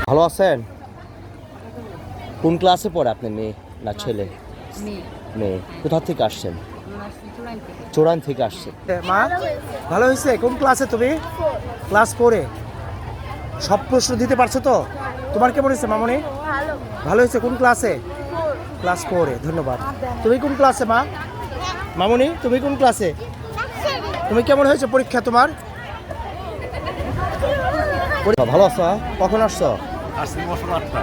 ভালো আছেন? কোন ক্লাসে পড়ে আপনার মেয়ে না ছেলে? মেয়ে। কোথা থেকে আসছেন? চোরান থেকে আসছে। মা ভালো হয়েছে? কোন ক্লাসে তুমি? ক্লাস 4-এ। সব প্রশ্ন দিতে পারছো তো? তোমার কেমন হয়েছে মামনি? ভালো হয়েছে। কোন ক্লাসে? ক্লাস 4-এ। ধন্যবাদ। তুমি কোন ক্লাসে মা? মামনি তুমি কোন ক্লাসে? তুমি কেমন হয়েছে পরীক্ষা তোমার? ভালো আছো? কখন আসছো?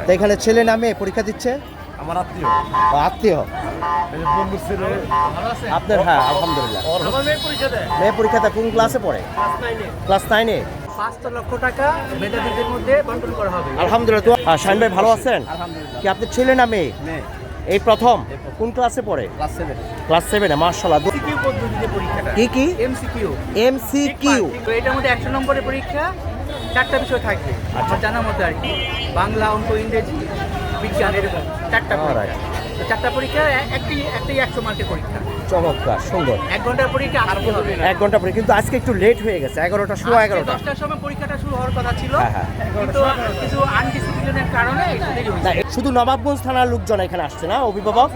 তো এখানে ছেলে না মেয়ে পরীক্ষা দিচ্ছে? আমার আত্মীয়। আত্মীয় আপনার? হ্যাঁ আলহামদুলিল্লাহ। মেয়ে পরীক্ষা দেয়। কোন ক্লাসে পড়ে? ক্লাস 9-এ। 5 লক্ষ টাকা মেধাবীদের মধ্যে বন্টন করা হবে। আলহামদুলিল্লাহ। শাহিন ভাই ভালো আছেন? কি আপনি ছেলে না মেয়ে? এই প্রথম। কোন ক্লাসে পড়ে? ক্লাস 7-এ। মাশাআল্লাহ। এমসিকিউ পদ্ধতিতে পরীক্ষাটা। কি এমসিকিউ। এমসিকিউ। তো এটার মধ্যে 100 নম্বরের পরীক্ষা, 4টা বিষয় থাকবে। আচ্ছা, জানার মতো আর কি, বাংলা, অঙ্ক, ইংরেজি, বিজ্ঞান, এরকম 4টা পরীক্ষা। তো 4টা পরীক্ষা, একটাই 100 মার্কের পরীক্ষা। চমৎকার, সুন্দর। 1 ঘন্টার পরীক্ষা আসতে হবে। 1 ঘন্টা পরে, কিন্তু আজকে একটু লেট হয়ে গেছে। 11টা, সোয়া 11টা। 10টার সময় পরীক্ষাটা শুরু হওয়ার কথা ছিল, হ্যাঁ। কিন্তু কিছু আনডিসিপ্লিনের কারণে একটু দেরি না, হয়েছে। শুধু নবাবগঞ্জ থানার লোকজন এখানে আসছে না? অভিভাবক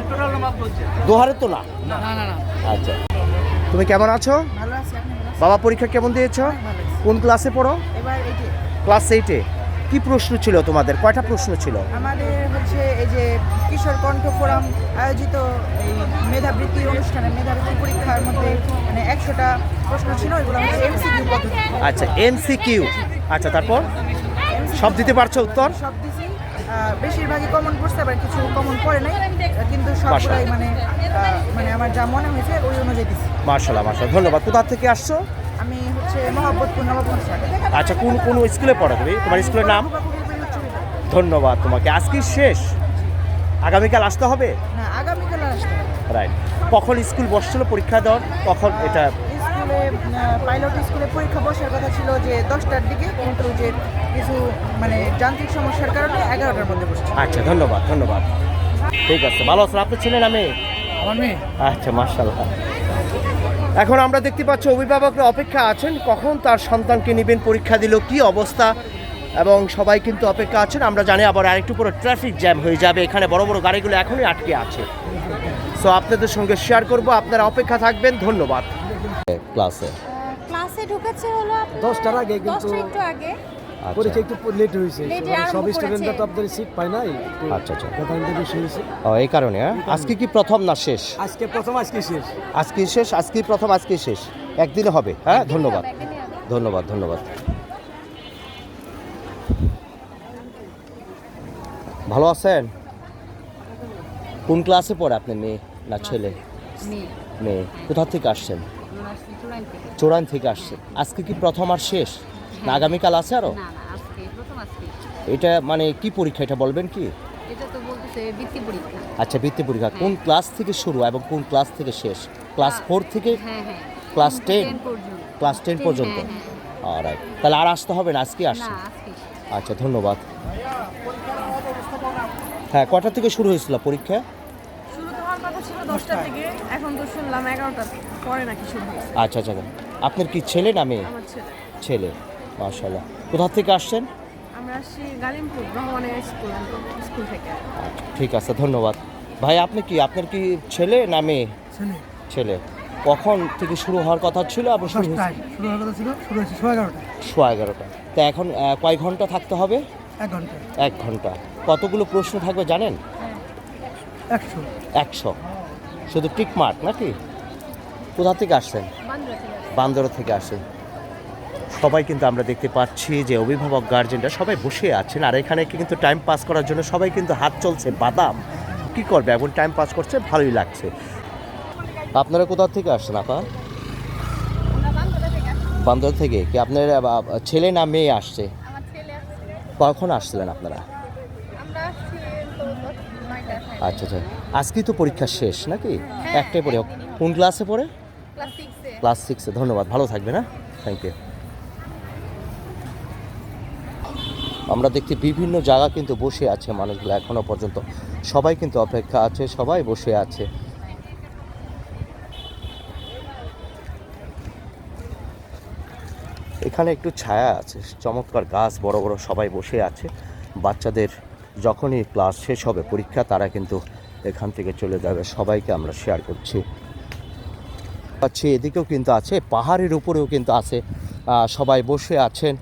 টোটাল নবাবগঞ্জ। দোহারে তো না? না। আচ্ছা। তুমি কেমন আছো? ভালো আছি, আপনি ভালো আছেন? বাবা পরীক্ষা কেমন দিয়েছো? ভালো আছি। কোন ক্লাসে পড়ো? এবার এই যে ক্লাস 8-এ। কি প্রশ্ন ছিল তোমাদের? কয়টা প্রশ্ন ছিল? আমাদের হচ্ছে এই যে কিশোর কণ্ঠ ফোরাম আয়োজিত এই মেধাবৃত্তি অনুষ্ঠানে মেধাবৃত্তি পরীক্ষার মধ্যে মানে 100টা প্রশ্ন ছিল, এগুলো হচ্ছে এমসিকিউ পদ্ধতি। আচ্ছা, এমসিকিউ। আচ্ছা, তারপর সব দিতে পারছো উত্তর? সব দিছি, বেশিরভাগই কমন পড়ছে, আবার কিছু কমন পড়ে নাই, কিন্তু সবগুলাই মানে আমার যা মনে হয়েছে ওই অনুযায়ী দিছি। মাশাআল্লাহ, মাশাআল্লাহ। ধন্যবাদ। কোথা থেকে আসছো? আমি হচ্ছে মহব্বতপুর নবাবগঞ্জ থেকে। আচ্ছা, কোন স্কুলে পড়ো তুমি? তোমার স্কুলের নাম? ধন্যবাদ তোমাকে। আজকে শেষ, আগামীকাল আসতে হবে? না, আগামীকাল আসতে হবে। রাইট। কখন স্কুল বসছিল পরীক্ষা দেওয়ার? কখন এটা? স্কুলে পাইলট স্কুলে পরীক্ষা বসার কথা ছিল যে 10টার দিকে, কিন্তু যে কিছু মানে যান্ত্রিক সমস্যার কারণে 11টার মধ্যে বসছে। আচ্ছা, ধন্যবাদ। ঠিক আছে, ভালো আছেন? আপনার ছেলে না মেয়ে? আমার মেয়ে। আচ্ছা, মাশাআল্লাহ। এখন আমরা দেখতে পাচ্ছি অভিভাবকরা অপেক্ষা আছেন কখন তার সন্তানকে নেবেন, পরীক্ষা দিল কি অবস্থা, এবং সবাই কিন্তু অপেক্ষা আছেন। আমরা জানি আবার আরেকটু পরে ট্রাফিক জ্যাম হয়ে যাবে, এখানে বড় বড় গাড়িগুলো এখনই আটকে আছে। সো আপনাদের সঙ্গে শেয়ার করব, আপনারা অপেক্ষা থাকবেন। ধন্যবাদ। ক্লাসে ঢুকেছে হলো 10টার আগে, কিন্তু 10টা একটু আগে। পরীক্ষা একটু লেট হয়েছে। Late এ আরম্ভ সব করেছে। স্টুডেন্টরা তো আপনাদের সিট পায় নাই। আচ্ছা। ব্যাপারটা বেশি হয়েছে। এই কারণে আজকে কি প্রথম না শেষ? আজকে প্রথম, আজকে শেষ। আজকে প্রথম, আজকে শেষ। একদিনে হবে। হ্যাঁ, ধন্যবাদ। ভালো আছেন? কোন ক্লাসে পড়ে আপনার মেয়ে না ছেলে? মেয়ে। কোথা থেকে আসছেন? চোরান থেকে আসছে। আজকে কি প্রথম আর শেষ, না আগামীকাল আছে আরো? এটা মানে কি পরীক্ষা, এটা বলবেন কি? এটা তো বলতেছে বৃত্তি পরীক্ষা। আচ্ছা, বৃত্তি পরীক্ষা। কোন ক্লাস থেকে শুরু এবং কোন ক্লাস থেকে শেষ? ক্লাস 4 থেকে হ্যাঁ। ক্লাস 10? 10 পর্যন্ত। ক্লাস 10 পর্যন্ত। অলরাইট। তাহলে আর আসতে হবে না, আজকে আসছে? না, আজকে। আচ্ছা, ধন্যবাদ। হ্যাঁ, কটা থেকে শুরু হয়েছিল পরীক্ষা? শুরু তো হওয়ার কথা ছিল 10টা থেকে, এখন তো শুনলাম 11টা পরে নাকি শুরু হয়েছে। আচ্ছা। আপনার কি ছেলে না মেয়ে? আমার ছেলে। ছেলে। মাশাআল্লাহ। কোথা থেকে আসছেন? আমরা আসছি গালিমপুর রহমানের স্কুল থেকে। আচ্ছা, ঠিক আছে, ধন্যবাদ। ভাই আপনার কি ছেলে না মেয়ে? ছেলে। কখন থেকে শুরু হওয়ার কথা ছিল? আবার শুরু হয়েছে? শুরু হওয়ার কথা ছিল, শুরু হয়েছে 11:30। সোয়া 11টা। তা এখন কয় ঘন্টা থাকতে হবে? 1 ঘন্টা। 1 ঘন্টা। কতগুলো প্রশ্ন থাকবে জানেন? 100। 100। শুধু টিক মার্ক নাকি? কোথা থেকে আসছেন? বান্দরা থেকে আসেন। সবাই কিন্তু আমরা দেখতে পাচ্ছি যে অভিভাবক গার্জেনরা সবাই বসে আছেন, আর এখানে কিন্তু টাইম পাস করার জন্য সবাই কিন্তু হাত চলছে বাদাম। কি করবে, এখন টাইম পাস করছে, ভালোই লাগছে। আপনারা কোথা থেকে আসছেন আপা? বান্দর থেকে। কি আপনার ছেলে না মেয়ে আসছে? আমার ছেলে আসছে। কখন আসছিলেন আপনারা? আমরা আসছি তো 9টা। আচ্ছা। আজকেই তো পরীক্ষা শেষ নাকি? একটাই পড়ে। কোন ক্লাসে পড়ে? ক্লাস 6-এ। ক্লাস 6-এ। ধন্যবাদ, ভালো থাকবে না? Thank you. আমরা দেখছি বিভিন্ন জায়গা কিন্তু বসে আছে মানুষগুলো এখনো পর্যন্ত। সবাই কিন্তু অপেক্ষা আছে, সবাই বসে আছে। এখানে একটু ছায়া আছে, চমৎকার গাছ, বড় বড় সবাই বসে আছে। বাচ্চাদের যখনই ক্লাস শেষ হবে পরীক্ষা, তারা কিন্তু এখান থেকে চলে যাবে। সবাইকে আমরা শেয়ার করছি। আচ্ছা, এদিকেও কিন্তু আছে, পাহাড়ের উপরেও কিন্তু আছে, সবাই বসে আছেন।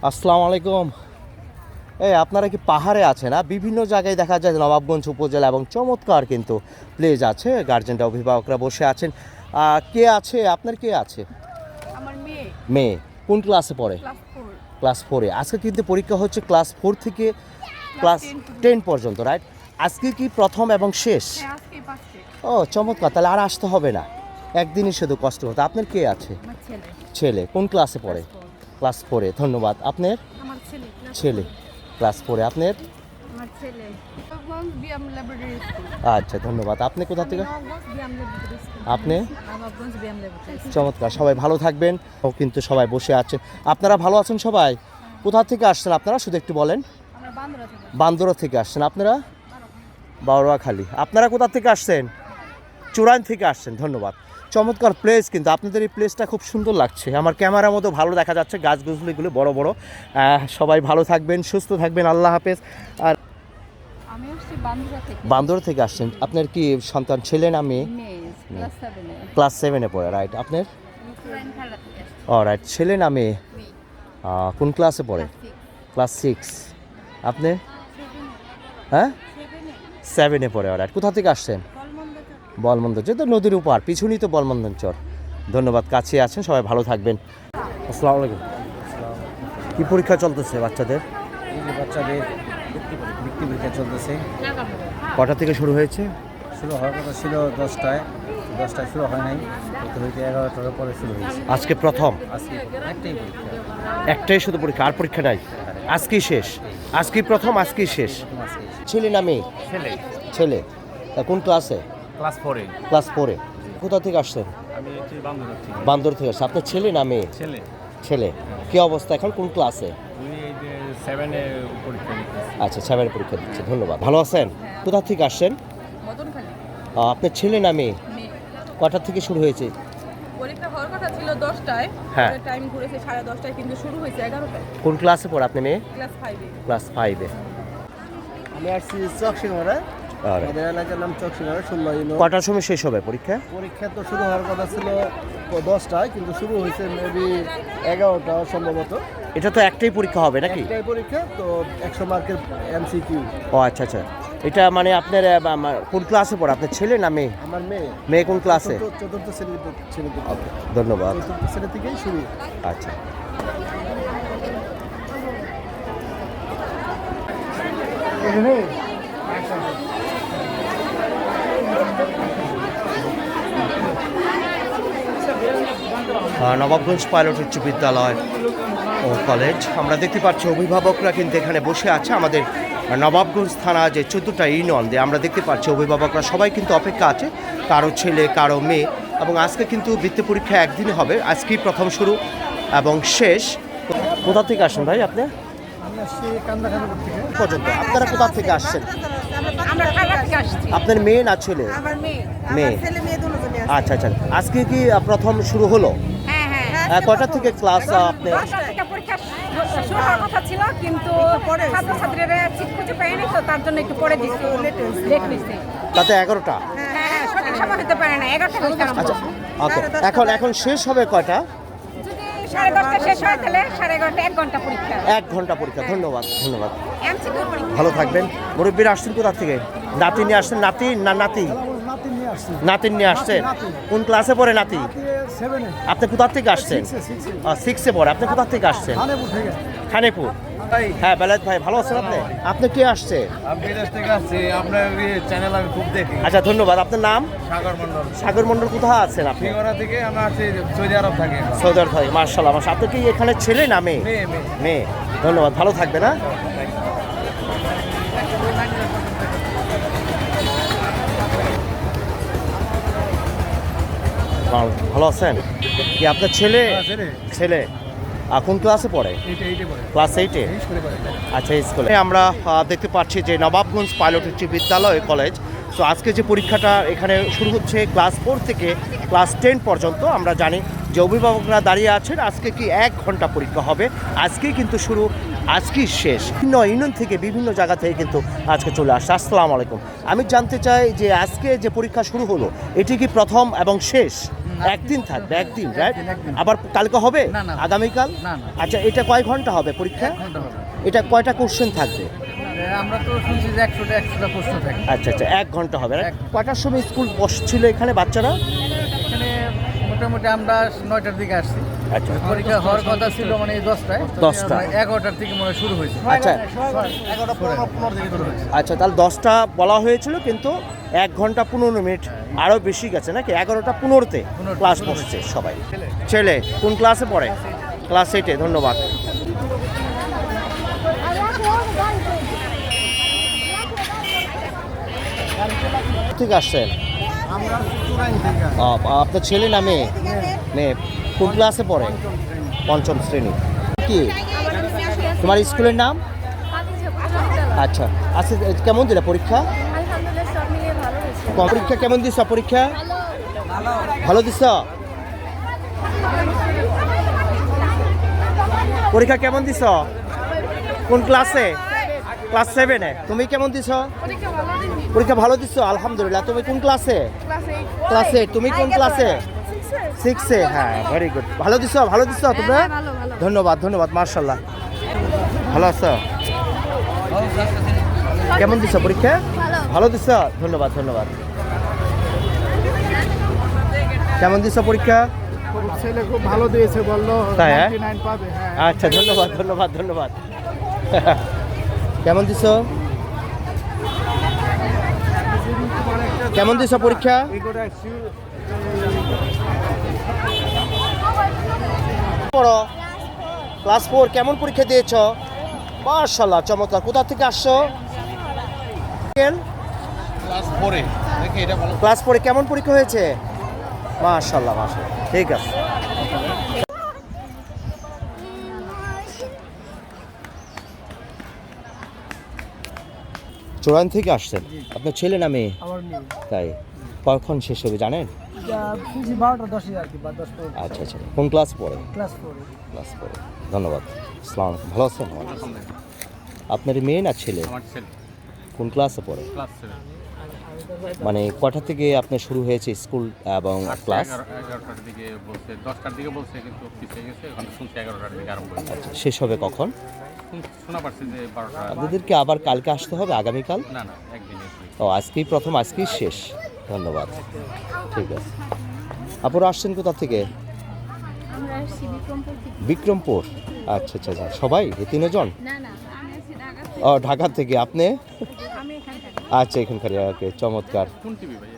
আসসালামু আলাইকুম। আপনারা কি পাহাড়ে আছেন? বিভিন্ন জায়গায় দেখা যায় নবাবগঞ্জ উপজেলা এবং চমৎকার কিন্তু প্লেস আছে, গার্জেনরা অভিভাবকরা বসে আছেন। কে আছে আপনার? কে আছে? আমার মেয়ে মেয়ে কোন ক্লাসে পড়ে? ক্লাস 4 ক্লাস 4-এ। আজকে কিন্তু পরীক্ষা হচ্ছে ক্লাস 4 থেকে ক্লাস 10 পর্যন্ত, রাইট? আজকে কি প্রথম এবং শেষ? হ্যাঁ আজকেই পাচ্ছে ও চমৎকার, তাহলে আর আসতে হবে না, একদিনই শুধু কষ্ট হতো। আপনার কে আছে? আমার ছেলে ছেলে কোন ক্লাসে পড়ে? ক্লাস 4-এ। ধন্যবাদ। আপনার আমার ছেলে ছেলে ক্লাস 4-এ। আপনার? আমার ছেলে নবাবগঞ্জ বিএম ল্যাবরেটরি স্কুল আচ্ছা, ধন্যবাদ। আপনি কোথা থেকে? নবাবগঞ্জ বিএম ল্যাবরেটরি স্কুল আপনি? নবাবগঞ্জ বিএম ল্যাবরেটরি চমৎকার, সবাই ভালো থাকবেন। ও কিন্তু সবাই বসে আছেন। আপনারা ভালো আছেন সবাই? কোথা থেকে আসছেন আপনারা শুধু একটু বলেন। আমরা বান্দরা থেকে বান্দরা থেকে আসছেন। আপনারা? বারোয়াখালী। আপনারা কোথা থেকে আসছেন? চুরাইন থেকে আসছেন। ধন্যবাদ। চমৎকার প্লেস, কিন্তু আপনাদের এই প্লেসটা খুব সুন্দর লাগছে। আমার ক্যামেরার মতো ভালো দেখা যাচ্ছে, গাছগুছলিগুলো বড় বড়। সবাই ভালো থাকবেন, সুস্থ থাকবেন। আল্লাহ হাফেজ। আর আমি আসছি বান্দরা থেকে। বান্দর থেকে আসছেন। আপনার কি সন্তান, ছেলে না মেয়ে? মেয়ে ক্লাস 7-এ। ক্লাস 7-এ পড়ে, রাইট? আপনার? চুরাইন খেলা থেকে আসছি। ও রাইট, ছেলে না মেয়ে? মেয়ে কোন ক্লাসে পড়ে? ক্লাস 6। আপনি? হ্যাঁ 7-এ পড়ে, রাইট। কোথা থেকে আসছেন? বলমন্দ, যেহেতু নদীর উপর, পিছনেই তো বলমন্দন চর। ধন্যবাদ, কাছে আছেন, সবাই ভালো থাকবেন। আসসালামু আলাইকুম। কি পরীক্ষা চলতেছে বাচ্চাদের? বাচ্চাদের বৃত্তি পরীক্ষা চলতেছে। কটা থেকে শুরু হয়েছে? শুরু হওয়ার কথা ছিল 10টায় শুরু হয় নাই, হতে হইতে 11টার পরে শুরু হয়েছে। আজকে প্রথম? আজকে একটাই পরীক্ষা, একটাই শুধু পরীক্ষা, আর পরীক্ষা নাই? আজকেই শেষ? আজকেই প্রথম, আজকেই শেষ? ছেলে না মেয়ে? ছেলে ছেলে। কোন ক্লাসে? ক্লাস 4-এ। ক্লাস 4-এ। কোথা থেকে আসছেন? আমি হচ্ছে বান্দর থেকে। বান্দর থেকে আসছেন। আপনার ছেলে না মেয়ে? ছেলে ছেলে। কি অবস্থা এখন, কোন ক্লাসে? উনি এই যে 7-এ পরীক্ষা দিতেছে। আচ্ছা, 7-এর পরীক্ষা দিচ্ছে। ধন্যবাদ। ভালো আছেন? কোথা থেকে আসছেন? মদনখালী আপনার ছেলে না মেয়ে? মেয়ে কটা থেকে শুরু হয়েছে? পরীক্ষা হওয়ার কথা ছিল 10টায়, হ্যাঁ। টাইম ঘুরেছে 10:30টায়, কিন্তু শুরু হয়েছে 11টায়। কোন ক্লাসে পড়ে আপনি মেয়ে? ক্লাস 5-এ। ক্লাস 5-এ। আমি আসছি চকসিংড়া, আমাদের এলাকার নাম চকসিংড়া 16 ইউনিয়ন। কটার সময় শেষ হবে পরীক্ষা? পরীক্ষা তো শুরু হওয়ার কথা ছিল 10টায়, কিন্তু শুরু হয়েছে মেবি 11টা সম্ভবত। এটা তো একটাই পরীক্ষা হবে নাকি? একটাই পরীক্ষা তো 100 মার্কের এমসিকিউ। ও আচ্ছা আচ্ছা। এটা মানে আপনার কোন ক্লাসে পড়ে আপনার ছেলে না মেয়ে? আমার মেয়ে মেয়ে কোন ক্লাসে? চতুর্থ শ্রেণীতে ধন্যবাদ। চতুর্থ শ্রেণী থেকেই শুরু। আচ্ছা। নবাবগঞ্জ পাইলট উচ্চ বিদ্যালয় ও কলেজ। আমরা দেখতে পাচ্ছি অভিভাবকরা কিন্তু এখানে বসে আছে। আমাদের নবাবগঞ্জ থানা যে 14টা ইউনিয়ন দিয়ে আমরা দেখতে পাচ্ছি অভিভাবকরা সবাই কিন্তু অপেক্ষা আছে, কারো ছেলে কারো মেয়ে। এবং আজকে কিন্তু বৃত্তি পরীক্ষা একদিনে হবে, আজকেই প্রথম শুরু এবং শেষ। কোথা থেকে আসেন ভাই আপনি? আমি আসছি কান্দাখানা থেকে। পর্যন্ত আপনারা কোথা থেকে আসছেন? আমরা ঢাকা থেকে আসছি। আপনার মেয়ে না ছেলে? আমার মেয়ে, মেয়ে। আমার ছেলে মেয়ে দুজনে আছে। আচ্ছা আচ্ছা। আজকে কি প্রথম শুরু হলো? হ্যাঁ হ্যাঁ। কটা থেকে ক্লাস আপনি? 10টা থেকে পরীক্ষা শুরু হওয়ার কথা ছিল, কিন্তু ছাত্রছাত্রীরা সিট খুঁজে পায়নি, তো তার জন্য একটু পরে দিচ্ছি, লেট হয়েছে। তাতে 11টা? হ্যাঁ, সঠিক সময় হতে পারে না, 11টা হয়েছে। আচ্ছা ওকে। এখন শেষ হবে কয়টা? যদি 10:30 শেষ হয় তাহলে 11:30 1 ঘন্টা পরীক্ষা, 1 ঘন্টা পরীক্ষা। ধন্যবাদ ধন্যবাদ। এমসিকিউ পরীক্ষা। ভালো থাকবেন। মুরব্বীরা আসছেন কোথা থেকে? নাতি নিয়ে আসছেন? নাতি না নাতি? নাতি নিয়ে আসছি। নাতি নিয়ে আসছেন। কোন ক্লাসে পড়ে নাতি? 7-এ। আপনি কোথা থেকে আসছেন? 6-এ পড়ে। আপনি কোথা থেকে আসছেন? খানেপুর থেকে। খানেপুর। হ্যাঁ বেলায়েত ভাই, ভালো আছেন আপনি? আপনি কে আসছে? আমি বিদেশ থেকে আসছি, আপনার চ্যানেল আমি খুব দেখি। আচ্ছা ধন্যবাদ। আপনার নাম? সাগর মন্ডল। সাগর মন্ডল। কোথায় আছেন আপনি? সিঙ্গরা থেকে আমরা আসছি সৌদি আরব থাকি। সৌদি আরব থেকে। মার্শাল্লাহ। আমার আপনি কি এখানে ছেলে না মেয়ে? মেয়ে মেয়ে। মেয়ে। ধন্যবাদ, ভালো থাকবে না? ভালো আছেন? কি আপনার ছেলে? ছেলে কোন ক্লাসে পড়ে? ক্লাস 8-এ। আচ্ছা, স্কুলে। আমরা দেখতে পাচ্ছি যে নবাবগঞ্জ পাইলট উচ্চ বিদ্যালয় কলেজ। তো আজকে যে পরীক্ষাটা এখানে শুরু হচ্ছে ক্লাস 4 থেকে ক্লাস 10 পর্যন্ত। আমরা জানি যে অভিভাবকরা দাঁড়িয়ে আছেন, আজকে কি 1 ঘন্টা পরীক্ষা হবে, আজকেই কিন্তু শুরু, আজকেই শেষ। বিভিন্ন ইউনিয়ন থেকে বিভিন্ন জায়গা থেকে কিন্তু আজকে চলে আসছে। আসসালামু আলাইকুম, আমি জানতে চাই যে আজকে যে পরীক্ষা শুরু হলো এটি কি প্রথম এবং শেষ? একদিন থাকবে, একদিন, রাইট? আবার কালকে হবে? না, না। আগামীকাল? না, না। আচ্ছা, এটা কয় ঘন্টা হবে পরীক্ষা? এটা কয়টা কোশ্চেন থাকবে? আমরা তো শুনছি যে 100টা প্রশ্ন থাকে। আচ্ছা আচ্ছা, 1 ঘন্টা হবে। কয়টার সময় স্কুল বসছিল এখানে বাচ্চারা? এখানে মোটামুটি আমরা 9টার দিকে আসছি। আচ্ছা পরীক্ষা হওয়ার কথা ছিল মানে 10টায়। 10টা। 11টার থেকে মনে হয় শুরু হয়েছে। আচ্ছা 11:15 থেকে শুরু হয়েছে। আচ্ছা, তাহলে 10টা বলা হয়েছিল কিন্তু 1 ঘন্টা 15 মিনিট আরও বেশি গেছে নাকি? 11টা 15তে ক্লাস বসছে সবাই। ছেলে কোন ক্লাসে পড়ে? ক্লাস 8-এ। ধন্যবাদ। ঠিক আসছেন? আপনার ছেলে না মেয়ে? মেয়ে। কোন ক্লাসে পড়ে? 5ম শ্রেণী। কি তোমার স্কুলের নাম? আচ্ছা আচ্ছা, কেমন দিলে পরীক্ষা? আলহামদুলিল্লাহ সব মিলিয়ে ভালো হয়েছে। পরীক্ষা কেমন দিছ? পরীক্ষা ভালো দিছ? পরীক্ষা কেমন দিছ? কোন ক্লাসে? ক্লাস 7-এ। তুমি কেমন দিছ? পরীক্ষা ভালো দিছ? আলহামদুলিল্লাহ। তুমি কোন ক্লাসে? ক্লাস 8। তুমি কোন ক্লাসে? 6-এ। হ্যাঁ, ভেরি গুড। ভালো দিছ? ভালো দিছ তোমরা? ধন্যবাদ ধন্যবাদ, মার্শাল্লাহ। ভালো আছো? কেমন দিছ পরীক্ষা? ভালো দিছ? ধন্যবাদ ধন্যবাদ। কেমন দিছ পরীক্ষা? ছেলে খুব ভালো দিয়েছে, বললো তাই, হ্যাঁ? 99 পাবে। হ্যাঁ, আচ্ছা, ধন্যবাদ ধন্যবাদ ধন্যবাদ। কেমন দিছ? কেমন দিছ পরীক্ষা? পড়ো। ক্লাস 4। কেমন পরীক্ষা দিয়েছ? মাশাআল্লাহ, চমৎকার। কোথা থেকে আসছো? ক্লাস 4-এ দেখি এটা বলো। ক্লাস 4-এ কেমন পরীক্ষা হয়েছে? মাশাআল্লাহ মাশাআল্লাহ, ঠিক আছে। চোরান থেকে আসছেন? আপনার ছেলে না মেয়ে? আমার মেয়ে তাই, কখন শেষ হবে জানেন? 12:10 আর কি, বা 10 আচ্ছা আচ্ছা, কোন ক্লাস পড়ে? ক্লাস 4। ক্লাস পড়ে। ধন্যবাদ। আসসালামু আলাইকুম, ভালো আছেন? আপনার মেয়ে না ছেলে? আমার ছেলে কোন ক্লাসে পড়ে? ক্লাস 7। মানে কটা থেকে আপনার শুরু হয়েছে স্কুল এবং ক্লাস? 11টার দিকে বলছে, 10টার দিকে বলছে কিন্তু পিছিয়ে গেছে। এখন শুনছি 11টার দিকে আরম্ভ হয়েছে। শেষ হবে কখন? শোনা পাচ্ছি যে 12টা। আপনাদেরকে আবার কালকে আসতে হবে? আগামীকাল? না না, একদিনে। ও, আজকেই প্রথম, আজকেই শেষ। ধন্যবাদ, ঠিক আছে। আপনারা আসছেন কোথা থেকে? আমরা আসছি বিক্রমপুর থেকে। বিক্রমপুর। আচ্ছা আচ্ছা আচ্ছা, সবাই এই 3 জন? না না, আমি আছি ঢাকা ও, ঢাকা থেকে। আপনি? আমি এখান থেকে। আচ্ছা, এখানকার। ওকে, চমৎকার। কোন টিভি ভাই?